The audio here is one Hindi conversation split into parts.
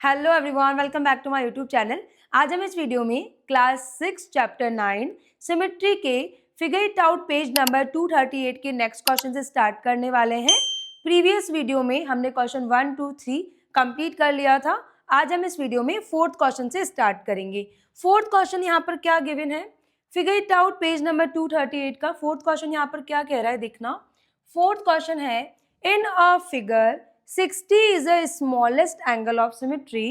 Hello everyone, welcome back to my YouTube channel. आज हम इस वीडियो में क्लास 6 चैप्टर 9 सिमेट्री के figure it out page number 238 के नेक्स्ट क्वेश्चन से स्टार्ट करने वाले हैं। प्रीवियस वीडियो में हमने क्वेश्चन 1, 2, 3 कंप्लीट कर लिया था। आज हम इस वीडियो में फोर्थ क्वेश्चन से स्टार्ट करेंगे। फोर्थ क्वेश्चन यहाँ पर क्या गिवन है, figure it out page number 238 का फोर्थ क्वेश्चन यहाँ पर क्या कह रहा है, देखना। फोर्थ क्वेश्चन है, in a figure 60 is the smallest angle of symmetry.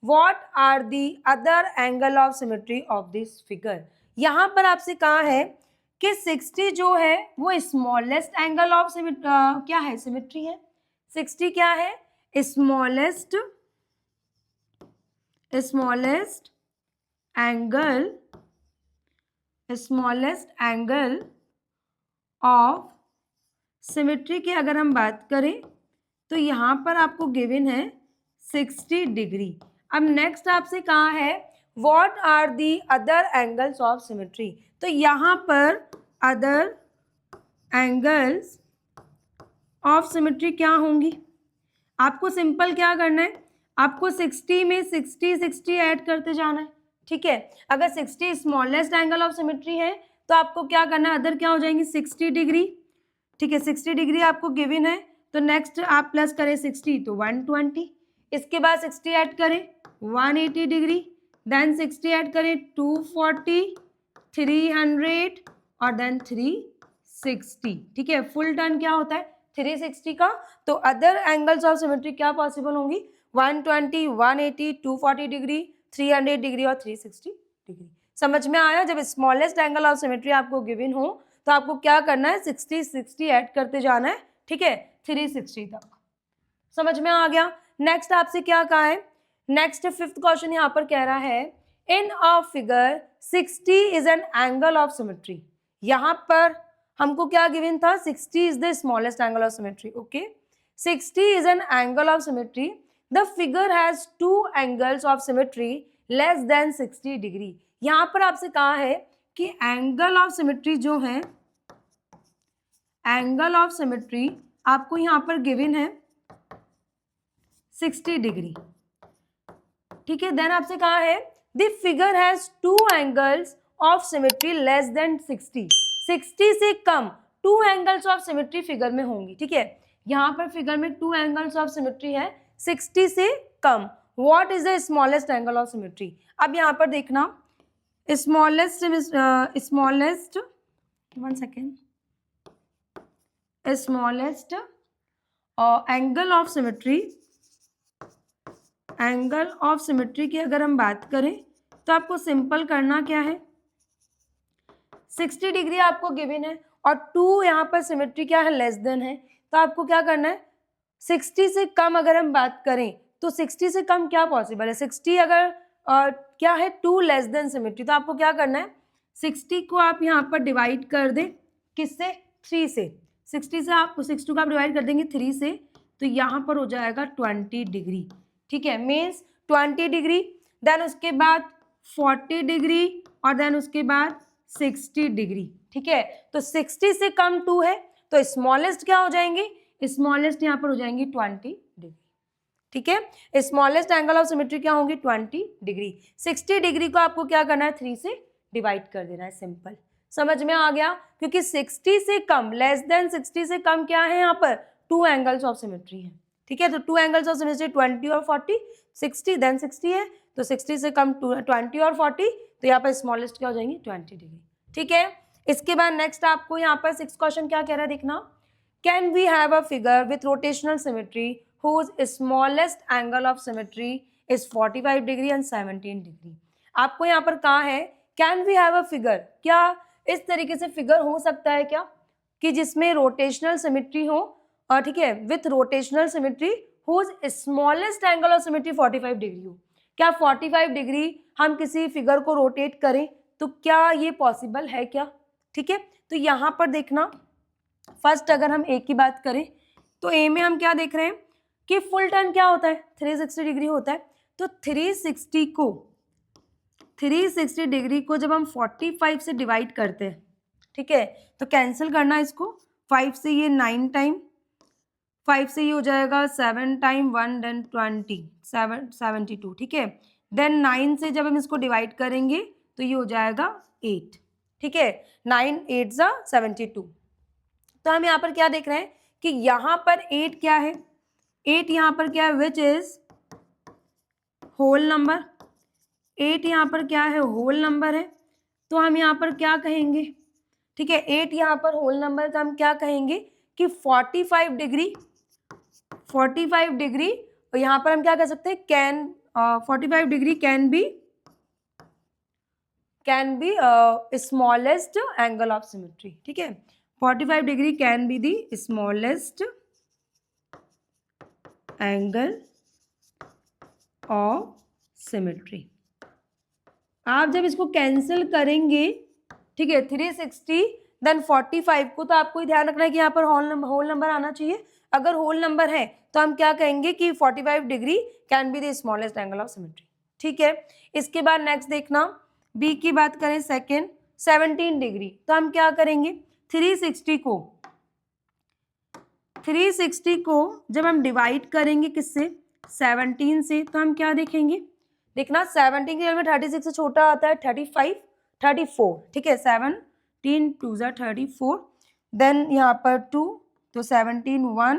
What are the other angle of symmetry of this figure? यहाँ पर आपसे कहा है कि 60 जो है वो स्मॉलेस्ट एंगल ऑफ क्या है, सिमेट्री है। 60 क्या है, स्मॉलेस्ट एंगल ऑफ सिमेट्री की अगर हम बात करें तो यहाँ पर आपको गिवन है 60 डिग्री। अब नेक्स्ट आपसे कहा है what are the other angles of symmetry, तो यहाँ पर अदर एंगल्स ऑफ सिमेट्री क्या होंगी। आपको सिंपल क्या करना है, आपको 60 में 60 ऐड करते जाना है, ठीक है। अगर 60 स्मॉलेस्ट एंगल ऑफ सिमेट्री है तो आपको क्या करना है, अदर क्या हो जाएंगी 60 डिग्री, ठीक है। 60 डिग्री आपको गिवन है तो नेक्स्ट आप प्लस करें 60 तो 120, इसके बाद 60 ऐड करें 180 डिग्री, देन 60 ऐड करें 240, 300 और देन 360, ठीक है। फुल टर्न क्या होता है 360 का। तो अदर एंगल्स ऑफ सिमेट्री क्या पॉसिबल होंगी, 120, 180, 240 डिग्री, 300 डिग्री और 360 डिग्री। समझ में आया। जब स्मॉलेस्ट एंगल ऑफ सिमेट्री आपको गिवन हो तो आपको क्या करना है, 60 ऐड करते जाना है, ठीक है, 360 तक। समझ में आ गया। नेक्स्ट आपसे क्या कहा है, नेक्स्ट फिफ्थ क्वेश्चन यहाँ पर कह रहा है in a figure 60 is an angle of symmetry. यहाँ पर हमको क्या गिवन था, 60 is the smallest angle of symmetry, okay. 60 is an angle of symmetry, the figure has two angles of symmetry less than 60 degree. यहाँ पर आपसे कहा है कि एंगल ऑफ सिमेट्री जो है, एंगल ऑफ सिमेट्री आपको यहाँ पर गिवन है 60 डिग्री, ठीक है। देन आपसे कहा है the figure has two angles of symmetry less than 60। 60 से come to angles of symmetry figure में होंगी, ठीक है। यहाँ पर फिगर में टू एंगल्स ऑफ सिमेट्री है 60 से कम। What is the smallest angle of symmetry. अब यहाँ पर देखना स्मॉलेस्ट एंगल ऑफ सिमेट्री की अगर हम बात करें तो आपको सिंपल करना क्या है, 60 डिग्री आपको गिवन है और 2 यहाँ पर सिमेट्री क्या है, लेस देन है। तो आपको क्या करना है, 60 से कम अगर हम बात करें तो 60 से कम क्या पॉसिबल है, 60 अगर क्या है 2 लेस देन सिमेट्री, तो आपको क्या करना है 60 को आप यहाँ पर डिवाइड कर दें किससे, 3 से। 60 से आप 60 को आप डिवाइड कर देंगे 3 से तो यहाँ पर हो जाएगा 20 डिग्री, ठीक है। मीन्स 20 डिग्री, देन उसके बाद 40 डिग्री और देन उसके बाद 60 डिग्री, ठीक है। तो 60 से कम 2 है तो स्मॉलेस्ट क्या हो जाएंगे, स्मॉलेस्ट यहाँ पर हो जाएंगी 20 डिग्री, ठीक है। स्मॉलेस्ट एंगल ऑफ सिमेट्री क्या होंगी 20 डिग्री। 60 डिग्री को आपको क्या करना है 3 से डिवाइड कर देना है, सिंपल। समझ में आ गया। क्योंकि 60 से कम, लेस देन 60 से कम क्या है यहाँ पर, टू एंगल्स ऑफ सिमेट्री है, ठीक है। तो टू एंगल्स ऑफ सिमेट्री 20 और 40, 60 देन 60 है तो 60 से कम 20 और 40, तो यहाँ पर स्मॉलेस्ट क्या हो जाएंगी 20 डिग्री, ठीक है। इसके बाद नेक्स्ट आपको यहाँ पर 6 क्वेश्चन क्या कह रहा है, देखना। Can we have a figure with rotational symmetry whose smallest angle of symmetry is 45 degree and 17 degree. आपको यहाँ पर कहा है can we have a figure, क्या इस तरीके से फिगर हो सकता है क्या कि जिसमें रोटेशनल सिमेट्री हो, और ठीक है, with rotational symmetry whose smallest angle of symmetry 45 degree हो। क्या 45 डिग्री हम किसी फिगर को रोटेट करें तो क्या ये पॉसिबल है क्या, ठीक है। तो यहाँ पर देखना, फर्स्ट अगर हम ए की बात करें तो ए में हम क्या देख रहे हैं कि फुल टर्न क्या होता है 360 डिग्री होता है। तो 360 डिग्री को जब हम 45 से डिवाइड करते हैं, ठीक है, तो कैंसिल करना इसको, 5 से ये 9 टाइम, 5 से ये हो जाएगा 7 टाइम 1 देन 20 72, ठीक है। देन 9 से जब हम इसको डिवाइड करेंगे तो ये हो जाएगा 8, ठीक है। 9 8 ज़ा 72। तो हम यहाँ पर क्या देख रहे हैं कि यहाँ पर 8 क्या है, 8 यहाँ पर क्या है, विच इज होल नंबर। 8 यहाँ पर क्या है, होल नंबर है। तो हम यहाँ पर क्या कहेंगे, ठीक है, 8 यहाँ पर होल नंबर, तो हम क्या कहेंगे कि 45 डिग्री, 45 डिग्री, और यहाँ पर हम क्या कर सकते हैं, can 45 degree can B smallest angle of symmetry, ठीक है। 45 degree can be the smallest angle of symmetry. आप जब इसको कैंसिल करेंगे, ठीक है, 360 देन 45 को, तो आपको ही ध्यान रखना है कि यहाँ पर होल नंबर आना चाहिए। अगर होल नंबर है तो हम क्या कहेंगे कि 45 degree can be the smallest angle of symmetry, ठीक है। इसके बाद नेक्स्ट देखना, बी की बात करें सेकेंड, 17 डिग्री, तो हम क्या करेंगे, 360 को जब हम डिवाइड करेंगे किससे, 17 से, तो हम क्या देखेंगे, देखना 17 के में 36 से छोटा आता है 35 34, ठीक है। 17 2 ज़ा 34, देन यहाँ पर 2, तो 17 1,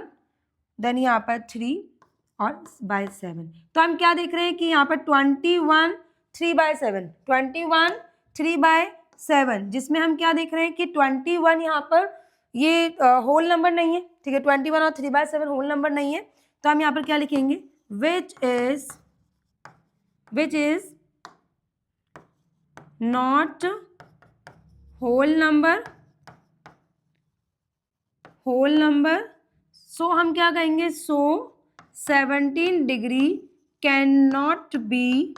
देन यहाँ पर 3 और बाय 7। तो हम क्या देख रहे हैं कि यहाँ पर 21 3/7, 21 3/7, जिसमें हम क्या देख रहे हैं कि 21 यहाँ पर ये होल नंबर नहीं है, ठीक है। 21 और 3/7 होल नंबर नहीं है, तो हम यहाँ पर क्या लिखेंगे, which is not whole number, so हम क्या कहेंगे, so 17 degree can not be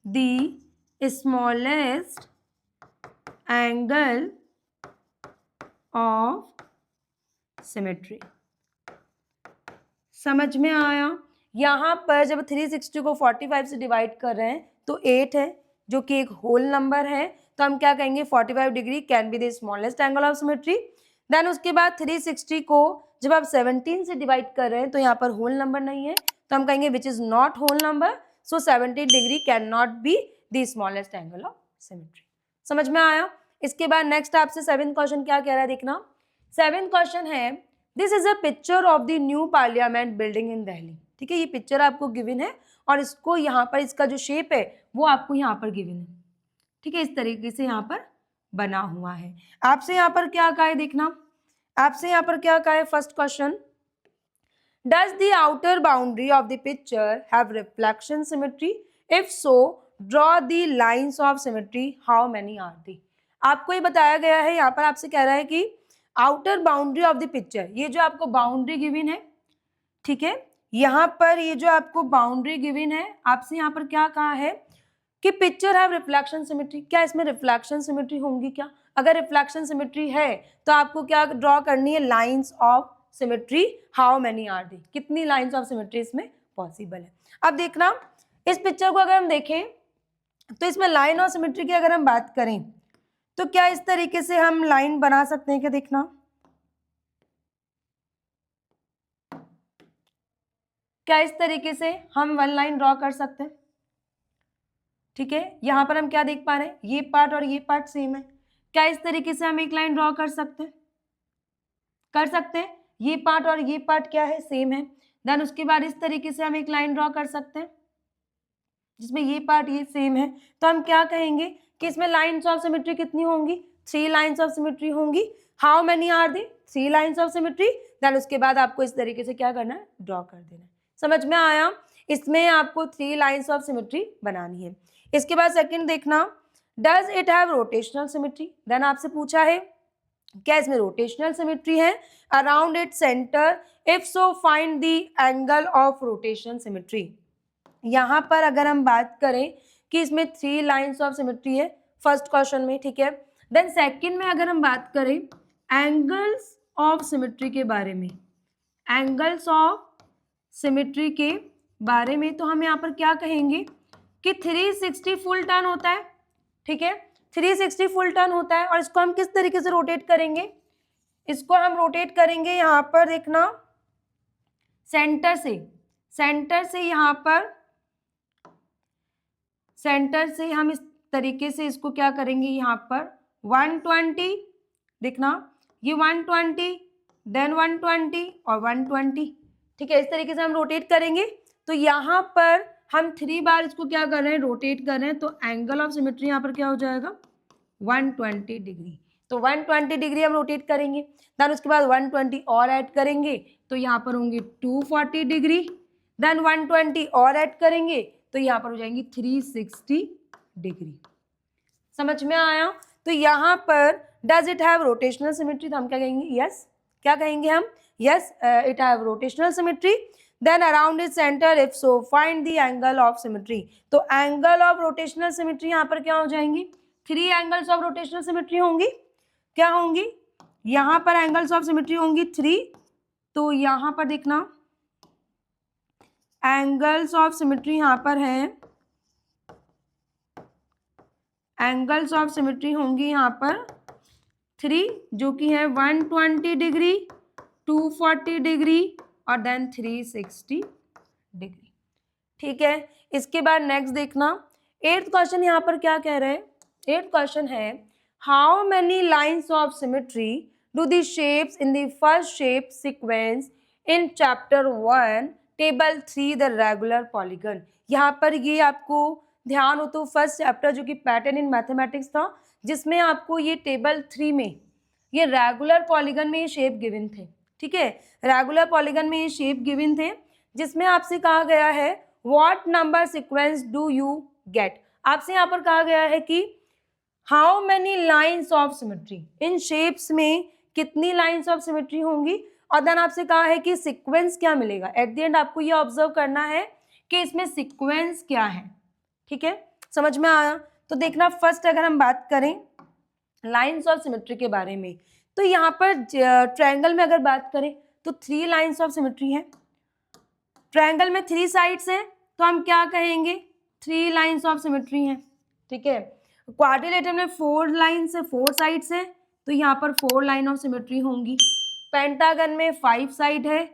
the smallest angle of symmetry. समझ में आया। यहाँ पर जब 360 को 45 से डिवाइड कर रहे हैं तो 8 है जो कि एक होल नंबर है, तो हम क्या कहेंगे, 45 degree can be the smallest angle of symmetry. Then उसके बाद 360 को जब आप 17 से डिवाइड कर रहे हैं तो यहाँ पर होल नंबर नहीं है, तो हम कहेंगे which is not whole number, so 17 degree can not be the smallest angle of symmetry. समझ में आया। इसके बाद नेक्स्ट आपसे 7th क्वेश्चन क्या कह रहा है, देखना। 7th क्वेश्चन है, this is a picture of the new parliament building in Delhi, ठीक है। ये पिक्चर आपको गिवन है और इसको यहाँ पर इसका जो शेप है वो आपको यहाँ पर गिवन है, ठीक है। इस तरीके से यहाँ पर बना हुआ है। आपसे यहाँ पर क्या कहा है, देखना। आपसे यहाँ पर क्या कहा है, first question, does the outer boundary of the picture have reflection symmetry, if so draw the lines of symmetry, how many are there. आपको ये बताया गया है, यहाँ पर आपसे कह रहा है कि outer boundary of the picture, ये जो आपको बाउंड्री गिवन है, ठीक है, यहाँ पर ये जो आपको बाउंड्री गिवन है, आपसे यहाँ पर क्या कहा है कि पिक्चर हैव रिफ्लेक्शन सिमेट्री, क्या इसमें रिफ्लेक्शन सिमेट्री होंगी क्या। अगर रिफ्लेक्शन सिमेट्री है तो आपको क्या ड्रॉ करनी है, lines of symmetry, how many are there, कितनी लाइंस ऑफ सिमेट्री इसमें पॉसिबल है। अब देखना, इस पिक्चर को अगर हम देखें तो इसमें लाइन ऑफ सिमेट्री की अगर हम बात करें तो क्या इस तरीके से हम लाइन बना सकते हैं क्या, देखना। क्या इस तरीके से हम वन लाइन ड्रॉ कर सकते हैं, ठीक है। यहां पर हम क्या देख पा रहे हैं, ये पार्ट और ये पार्ट सेम है, क्या इस तरीके से हम एक लाइन ड्रॉ कर सकते हैं, कर सकते हैं। ये पार्ट और ये पार्ट क्या है, सेम है। देन उसके बाद इस तरीके से हम एक लाइन ड्रॉ कर सकते हैं जिसमें ये पार्ट ये सेम है, तो हम क्या कहेंगे कि इसमें लाइंस ऑफ सिमेट्री कितनी होंगी, 3 लाइंस ऑफ सिमेट्री होंगी। How many are there, 3 lines of symmetry. Then उसके बाद आपको इस तरीके से क्या करना है, ड्रॉ कर देना है। समझ में आया। इसमें आपको 3 लाइंस ऑफ सिमेट्री बनानी है। इसके बाद सेकंड देखना, does it have rotational symmetry. Then आपसे पूछा है क्या इसमें रोटेशनल सिमेट्री है around it centre, if so find the angle of rotational symmetry. यहाँ पर अगर हम बात करें कि इसमें 3 लाइंस ऑफ सिमेट्री है फर्स्ट क्वेश्चन में, ठीक है। देन सेकंड में अगर हम बात करें एंगल्स ऑफ सिमेट्री के बारे में, एंगल्स ऑफ सिमेट्री के बारे में, तो हम यहाँ पर क्या कहेंगे कि 360 फुल टर्न होता है, ठीक है। 360 फुल टर्न होता है और इसको हम किस तरीके से रोटेट करेंगे, इसको हम रोटेट करेंगे यहाँ पर, देखना सेंटर से यहाँ पर, सेंटर से हम इस तरीके से इसको क्या करेंगे यहाँ पर 120, देखना ये 120, देन 120 और 120, ठीक है। इस तरीके से हम रोटेट करेंगे। तो यहाँ पर हम 3 बार इसको क्या कर रहे हैं, रोटेट कर रहे हैं, तो एंगल ऑफ सिमेट्री यहाँ पर क्या हो जाएगा 120 डिग्री। तो 120 डिग्री हम रोटेट करेंगे, देन उसके बाद 120 और ऐड करेंगे तो यहाँ पर होंगे 240 डिग्री, देन 120 और ऐड करेंगे तो यहाँ पर हो जाएंगी 360 डिग्री। समझ में आया? तो यहाँ पर does it have rotational symmetry, तो हम क्या कहेंगे यस, क्या कहेंगे हम yes, it have rotational symmetry. Then around it centre, if so find the angle of symmetry. तो एंगल ऑफ रोटेशनल सिमेट्री यहाँ पर क्या हो जाएंगी, 3 एंगल्स ऑफ रोटेशनल सिमेट्री होंगी, क्या होंगी यहाँ पर एंगल्स ऑफ सिमेट्री होंगी 3। तो यहाँ पर देखना एंगल्स ऑफ सिमेट्री यहाँ पर है, एंगल्स ऑफ सिमेट्री होंगी यहाँ पर 3, जो कि है 120 डिग्री, 240 डिग्री और देन 360 डिग्री, ठीक है। इसके बाद नेक्स्ट देखना 8th क्वेश्चन यहाँ पर क्या कह रहे हैं, 8th क्वेश्चन है how many lines of symmetry do the shapes in the first shape sequence in chapter 1 table 3 the regular polygon. यहाँ पर ये आपको ध्यान हो तो फर्स्ट चैप्टर जो कि पैटर्न इन मैथमेटिक्स था, जिसमें आपको ये टेबल 3 में ये रेगुलर पॉलीगन में ये शेप गिवन थे, ठीक है। रेगुलर पॉलीगन में ये शेप गिवन थे, जिसमें आपसे कहा गया है what number sequence do you gate. आपसे यहाँ पर कहा गया है कि how many lines of symmetry, in shapes में कितनी लाइन्स ऑफ सिमेट्री होंगी, और देन आपसे कहा है कि सीक्वेंस क्या मिलेगा। एट द एंड आपको ये ऑब्जर्व करना है कि इसमें सीक्वेंस क्या है, ठीक है। समझ में आया? तो देखना फर्स्ट अगर हम बात करें लाइन्स ऑफ सिमेट्री के बारे में, तो यहाँ पर ट्रायंगल में अगर बात करें तो 3 लाइन्स ऑफ सिमेट्री है। ट्रायंगल में 3 साइड्स हैं तो हम क्या कहेंगे 3 लाइन्स ऑफ सिमेट्री हैं, ठीक है। क्वाड्रिलेटरल में 4 लाइन्स है, 4 साइड्स हैं, तो यहाँ पर 4 लाइन ऑफ सिमेट्री होंगी। पेंटागन में 5 साइड है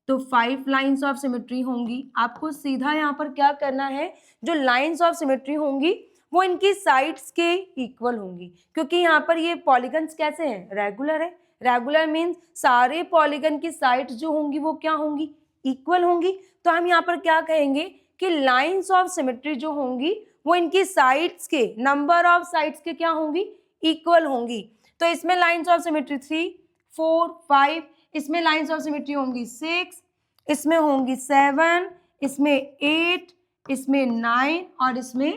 तो 5 लाइन्स ऑफ सिमेट्री होंगी। आपको सीधा यहाँ पर क्या करना है, जो लाइन्स ऑफ सिमेट्री होंगी वो इनकी साइड्स के इक्वल होंगी, क्योंकि यहाँ पर ये पॉलीगन्स कैसे हैं, रेगुलर है। रेगुलर मीन्स सारे पॉलीगन की साइड्स जो होंगी वो क्या होंगी, इक्वल होंगी। तो हम यहाँ पर क्या कहेंगे कि लाइन्स ऑफ सिमेट्री जो होंगी वो इनकी साइड्स के नंबर ऑफ साइड्स के क्या होंगी, इक्वल होंगी। तो इसमें लाइन्स ऑफ सिमेट्री 3, 4, 5, इसमें लाइन्स ऑफ सिमेट्री होंगी 6, इसमें होंगी 7, इसमें 8, इसमें 9 और इसमें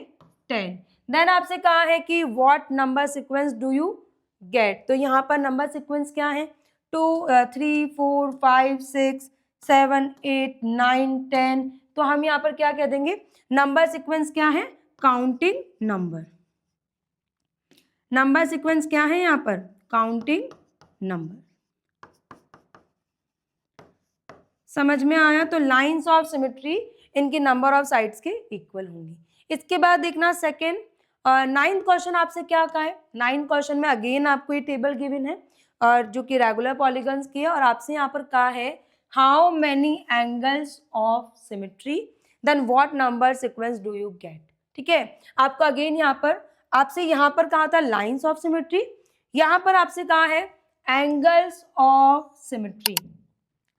10। देन आपसे कहा है कि what number sequence do you gate. तो यहाँ पर नंबर सीक्वेंस क्या है 2, 3, 4, 5, 6, 7, 8, 9, 10। तो हम यहाँ पर क्या कह देंगे, नंबर सीक्वेंस क्या है, काउंटिंग नंबर। नंबर सीक्वेंस क्या है यहाँ पर, काउंटिंग नंबर। समझ में आया? तो लाइन्स ऑफ सिमेट्री इनकी नंबर ऑफ साइड्स के इक्वल होंगी। इसके बाद देखना सेकेंड 9th क्वेश्चन आपसे क्या कहा है। 9th क्वेश्चन में अगेन आपको ये टेबल गिवन है और जो कि रेगुलर पॉलीगन्स की है, और आपसे यहाँ पर कहा है how many angles of symmetry then what number sequence do you get, ठीक है। आपको अगेन यहाँ पर आपसे यहाँ पर कहा था लाइन्स ऑफ सिमेट्री, यहाँ पर आपसे कहा है एंगल्स ऑफ सिमेट्री।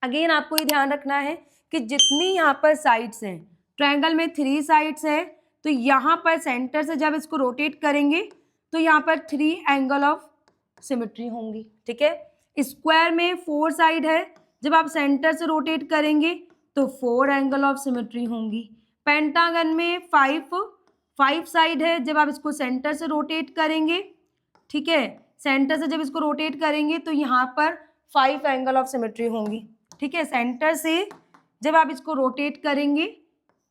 अगेन आपको ये ध्यान रखना है कि जितनी यहाँ पर साइड्स हैं, ट्रायंगल में 3 साइड्स हैं, तो यहाँ पर सेंटर से जब इसको रोटेट करेंगे तो यहाँ पर 3 एंगल ऑफ सिमेट्री होंगी, ठीक है। स्क्वायर में 4 साइड है, जब आप सेंटर से रोटेट करेंगे तो 4 एंगल ऑफ सिमेट्री होंगी। पेंटागन में 5 साइड है, जब आप इसको सेंटर से रोटेट करेंगे, ठीक है, सेंटर से जब इसको रोटेट करेंगे तो यहाँ पर 5 एंगल ऑफ सिमेट्री होंगी, ठीक है। सेंटर से जब आप इसको रोटेट करेंगे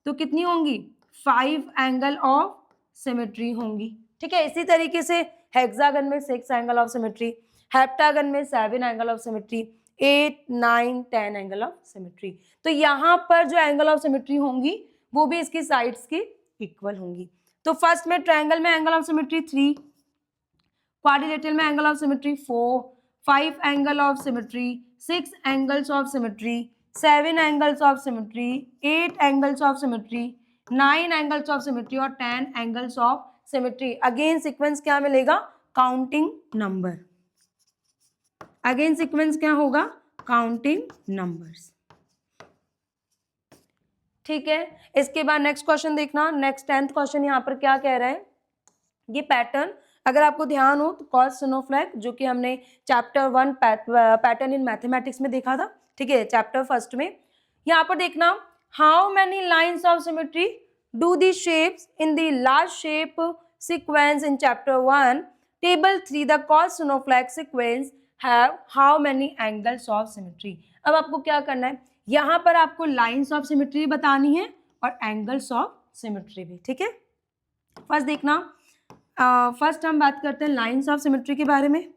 तो कितनी होंगी, 5 एंगल ऑफ सिमेट्री होंगी, ठीक है। इसी तरीके से हेक्सागन में 6 एंगल ऑफ सिमेट्री, हेप्टागन में 7 angle of symmetry, 8, 9, 10 angle of symmetry. तो यहाँ पर जो एंगल ऑफ सिमेट्री होंगी वो भी इसकी साइड्स के इक्वल होंगी। तो फर्स्ट में ट्रायंगल में एंगल ऑफ सिमेट्री 3, क्वाड्रिलेटरल में angle of symmetry 4, 5 angle of symmetry, 6 angles of symmetry, 7 angles of symmetry, 8 angles of symmetry, 9 angles of symmetry और 10 angles of symmetry. Again sequence क्या मिलेगा? Counting number. अगेन सीक्वेंस क्या होगा? Counting numbers. ठीक है, इसके बाद नेक्स्ट क्वेश्चन देखना। नेक्स्ट 10th क्वेश्चन यहाँ पर क्या कह रहा है, ये पैटर्न अगर आपको ध्यान हो तो कॉस सिनोफ्लैग, जो कि हमने चैप्टर 1 पैटर्न इन मैथमेटिक्स में देखा था। ठीक है, चैप्टर फर्स्ट में यहाँ पर देखना, how many lines of symmetry do the shapes in the large shape sequence in chapter 1 table 3 the cross snowflake sequence have how many angles of symmetry. अब आपको क्या करना है, यहाँ पर आपको लाइन्स ऑफ सिमेट्री बतानी है और एंगल्स ऑफ सिमेट्री भी। ठीक है, फर्स्ट देखना, फर्स्ट हम बात करते हैं लाइन्स ऑफ सिमेट्री के बारे में।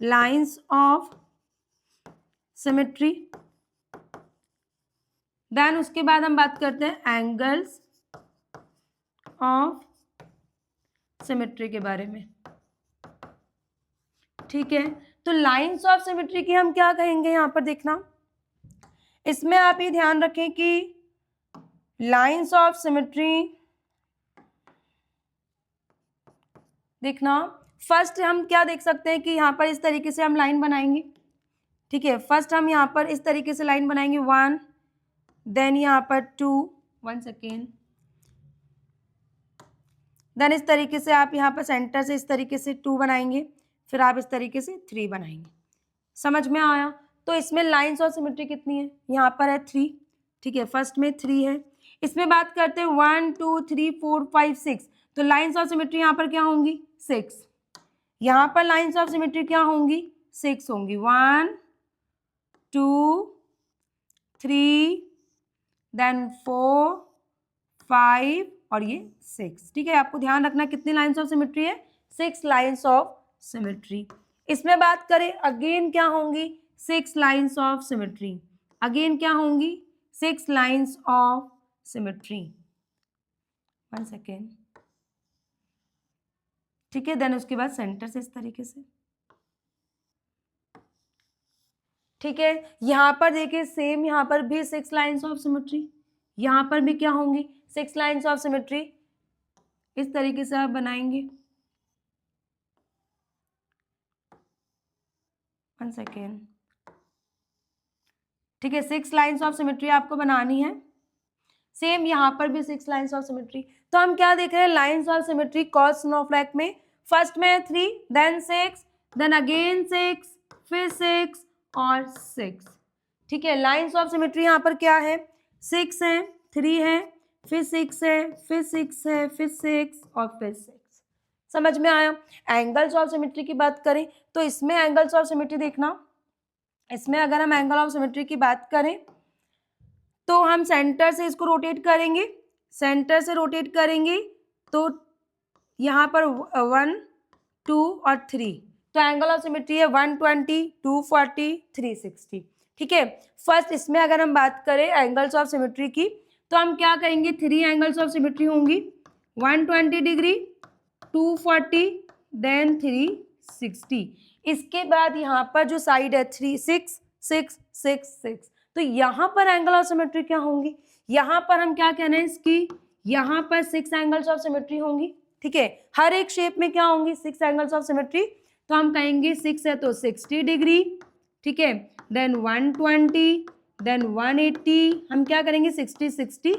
लाइन्स ऑफ सिमेट्री, देन उसके बाद हम बात करते हैं एंगल्स ऑफ सिमेट्री के बारे में। ठीक है, तो लाइन्स ऑफ सिमेट्री की हम क्या कहेंगे यहाँ पर देखना, इसमें आप ये ध्यान रखें कि लाइन्स ऑफ सिमेट्री देखना, फर्स्ट हम क्या देख सकते हैं कि यहाँ पर इस तरीके से हम लाइन बनाएंगे। ठीक है, फर्स्ट हम यहाँ पर इस तरीके से लाइन बनाएंगे 1, देन यहाँ पर 2, 1 सेकेंड, देन इस तरीके से आप यहाँ पर सेंटर से इस तरीके से 2 बनाएंगे, फिर आप इस तरीके से 3 बनाएंगे। समझ में आया? तो इसमें लाइन्स ऑफ सिमेट्री कितनी है, यहाँ पर है 3। ठीक है, फर्स्ट में 3 है। इसमें बात करते हैं 1 2 3 4 5 6, तो लाइन्स ऑफ सिमेट्री यहाँ पर क्या होंगी? 6। यहाँ पर लाइन्स ऑफ सिमेट्री क्या होंगी? 6 होंगी। 1 2 3 देन 4 5 और ये 6। ठीक है, आपको ध्यान रखना कितनी लाइन्स ऑफ सिमेट्री है? 6 लाइन्स ऑफ सिमेट्री। इसमें बात करें अगेन क्या होंगी? 6 लाइन्स ऑफ सिमेट्री। अगेन क्या होंगी? 6 लाइन्स ऑफ सिमेट्री। 1 सेकेंड। ठीक है, देन उसके बाद सेंटर से इस तरीके से। ठीक है, यहाँ पर देखिए सेम, यहाँ पर भी 6 लाइन्स ऑफ सिमेट्री, यहाँ पर भी क्या होंगी? 6 लाइन्स ऑफ सिमेट्री। इस तरीके से आप बनाएंगे। 1 सेकेंड। ठीक है, 6 लाइन्स ऑफ सिमेट्री आपको बनानी है। सेम यहाँ पर भी 6 लाइन्स ऑफ सिमेट्री। तो हम क्या देख रहे हैं? लाइन्स ऑफ सिमेट्री कॉस सिनोफ्लैग में फर्स्ट में 3, देन 6, देन अगेन 6, फिर 6 और 6। ठीक है, लाइन्स ऑफ सिमेट्री यहाँ पर क्या है? 6 है, 3 है, फिर 6 है, फिर 6 है, फिर 6 और फिर 6। समझ में आया? एंगल्स ऑफ सिमेट्री की बात करें तो इसमें एंगल्स ऑफ सिमेट्री देखना, इसमें अगर हम एंगल ऑफ सिमेट्री की बात करें तो हम सेंटर से इसको रोटेट करेंगे, सेंटर से रोटेट करेंगे तो यहाँ पर 1 2 और 3, तो एंगल ऑफ सिमेट्री है 120 240 360। ठीक है, फर्स्ट इसमें अगर हम बात करें एंगल्स ऑफ सिमेट्री की तो हम क्या कहेंगे? 3 एंगल्स ऑफ सिमेट्री होंगी, 120 डिग्री, 240 देन 360। इसके बाद यहाँ पर जो साइड है 3 6 6 6 6, तो यहाँ पर एंगल ऑफ सिमेट्री क्या होंगी? यहाँ पर हम क्या कहना है इसकी, यहाँ पर 6 एंगल्स ऑफ सिमेट्री होंगी। ठीक है, हर एक शेप में क्या होंगी? 6 एंगल्स ऑफ सिमेट्री। तो हम कहेंगे 6 है तो 60 डिग्री, ठीक है, देन 120, देन 180, हम क्या करेंगे? 60 60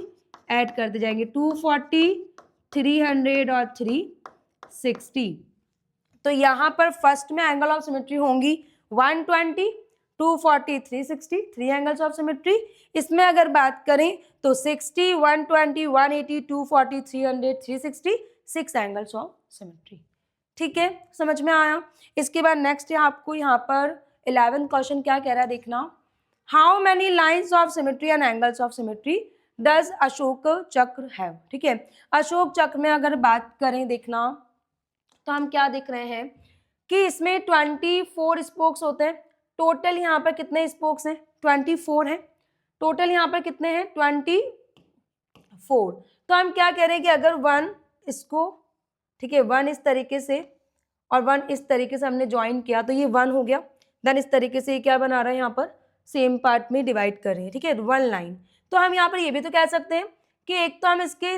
ऐड करते जाएंगे, 240 300 और 360। तो यहाँ पर फर्स्ट में एंगल ऑफ सिमेट्री होंगी 120 240 360, 3 एंगल्स ऑफ सिमेट्री। इसमें अगर बात करें तो 60 120 180 240 300 360, 6 एंगल्स ऑफ सिमेट्री। ठीक है, समझ में आया? इसके बाद नेक्स्ट आपको यहाँ पर 11th क्वेश्चन क्या कह रहा है देखना, how many lines of symmetry and angles of symmetry does Ashok चक्र हैव। ठीक है, अशोक चक्र में अगर बात करें देखना तो हम क्या देख रहे हैं कि इसमें 24 स्पोक्स होते हैं। टोटल यहाँ पर कितने स्पोक्स हैं? 24 हैं। टोटल यहाँ पर कितने हैं? 24। तो हम क्या कह रहे हैं कि अगर 1 इसको, ठीक है, 1 इस तरीके से और 1 इस तरीके से हमने ज्वाइन किया तो ये 1 हो गया। देन इस तरीके से ये क्या बना रहा है, यहाँ पर सेम पार्ट में डिवाइड कर रहे हैं, ठीक है, 1 लाइन। तो हम यहाँ पर ये भी तो कह सकते हैं कि एक तो हम इसके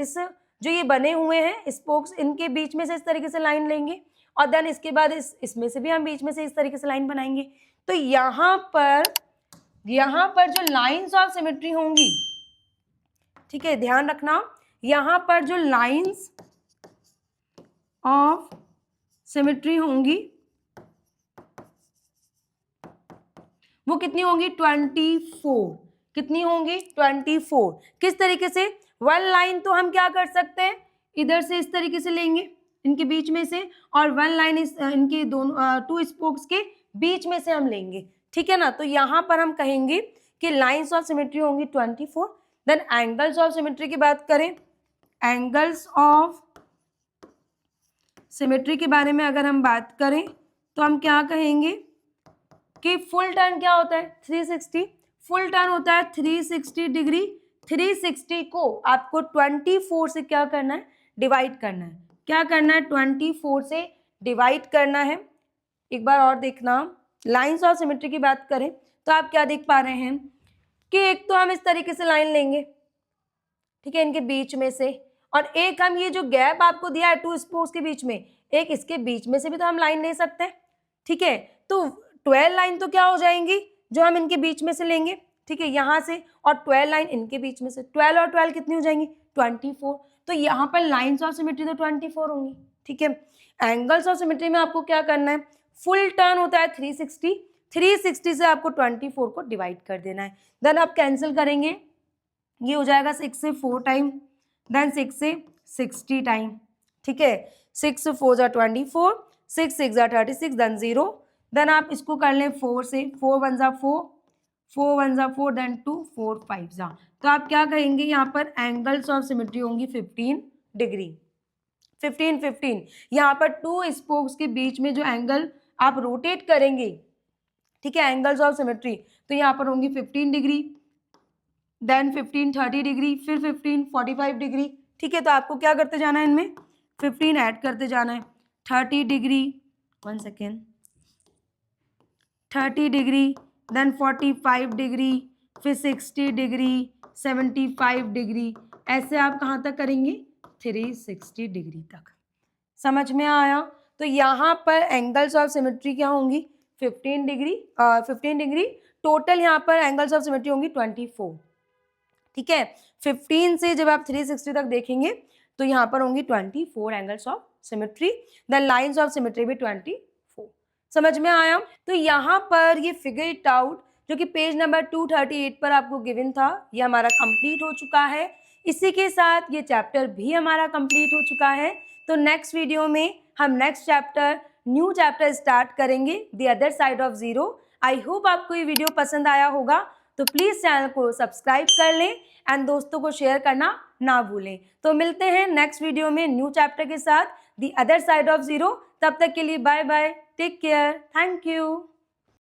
इस जो ये बने हुए हैं स्पोक्स, इनके बीच में से इस तरीके से लाइन लेंगे और देन इसके बाद इसमें से भी हम बीच में से इस तरीके से लाइन बनाएंगे। तो यहाँ पर जो लाइंस ऑफ सिमेट्री होंगी, ठीक है, ध्यान रखना, यहाँ पर जो लाइंस ऑफ सिमेट्री होंगी वो कितनी होंगी, 24। कितनी होंगी, 24। किस तरीके से, 1 लाइन तो हम क्या कर सकते हैं, इधर से इस तरीके से लेंगे इनके बीच में से, और 1 लाइन इनके दोनों 2 स्पोक्स के बीच में से हम लेंगे, ठीक है ना। तो यहाँ पर हम कहेंगे कि लाइंस ऑफ सिमेट्री होंगी 24। देन एंगल्स ऑफ सिमेट्री की बात करें, एंगल्स ऑफ सिमेट्री के बारे में अगर हम बात करें तो हम क्या कहेंगे कि फुल टर्न क्या होता है, 360। फुल टर्न होता है 360 डिग्री। 360 को आपको 24 से क्या करना है, डिवाइड करना है। क्या करना है, 24 से डिवाइड करना है। एक बार और देखना, लाइंस ऑफ सिमेट्री की बात करें तो आप क्या देख पा रहे हैं कि एक तो हम इस तरीके से लाइन लेंगे, ठीक है, इनके बीच में से, और एक हम ये जो गैप आपको दिया है 2 स्पोक्स के बीच में, एक इसके बीच में से भी तो हम लाइन ले सकते हैं, ठीक है। तो 12 लाइन तो क्या हो जाएंगी जो हम इनके बीच में से लेंगे, ठीक है, यहाँ से, और 12 लाइन इनके बीच में से, 12 और 12 कितनी हो जाएंगी, 24। तो यहाँ पर लाइंस ऑफ सिमेट्री तो 24 होंगी, ठीक है। एंगल्स ऑफ सिमेट्री में आपको क्या करना है, फुल टर्न होता है 360, 360 से आपको 24 को डिवाइड कर देना है। देन आप कैंसिल करेंगे, ये हो जाएगा 6 से 4 टाइम, देन 6 से 60 टाइम, ठीक है, 6 4 जा 24, 6 6 जा 36, देन 0। देन आप इसको कर लें 4 से, 4 1 जा 4, 4 1 जा 4, देन 2 4 5 जा। तो आप क्या कहेंगे, यहाँ पर एंगल्स ऑफ सिमेट्री होंगी 15 डिग्री। 15 15 यहाँ पर 2 स्पोक्स के बीच में जो एंगल आप रोटेट करेंगे, ठीक है, एंगल्स ऑफ सिमेट्री, तो यहाँ पर होंगी 15 डिग्री, देन 15 30 डिग्री, फिर 15 45 डिग्री, ठीक है। तो आपको क्या करते जाना है, इनमें 15 ऐड करते जाना है, 30 degree, 1 second, 30 degree, then 45 degree, फिर 60 डिग्री, 75 डिग्री, ऐसे आप कहाँ तक करेंगे, 360 डिग्री तक। समझ में आया। तो यहाँ पर एंगल्स ऑफ सिमेट्री क्या होंगी, 15 डिग्री, 15 डिग्री टोटल। यहाँ पर एंगल्स ऑफ सिमेट्री होंगी 24, ठीक है। 15 से जब आप 360 तक देखेंगे तो यहाँ पर होंगी 24 angles of symmetry. Then lines of symmetry भी 24। समझ में आया। तो यहाँ पर ये फिगर इट आउट जो कि पेज नंबर 238 पर आपको गिवन था, ये हमारा कंप्लीट हो चुका है। इसी के साथ ये चैप्टर भी हमारा कंप्लीट हो चुका है। तो नेक्स्ट वीडियो में हम next chapter, new chapter start करेंगे, the other side of zero. I hope आपको ये वीडियो पसंद आया होगा, तो प्लीज़ चैनल को सब्सक्राइब कर लें एंड दोस्तों को शेयर करना ना भूलें। तो मिलते हैं नेक्स्ट वीडियो में न्यू चैप्टर के साथ, the other side of zero. तब तक के लिए bye bye, take care, thank you.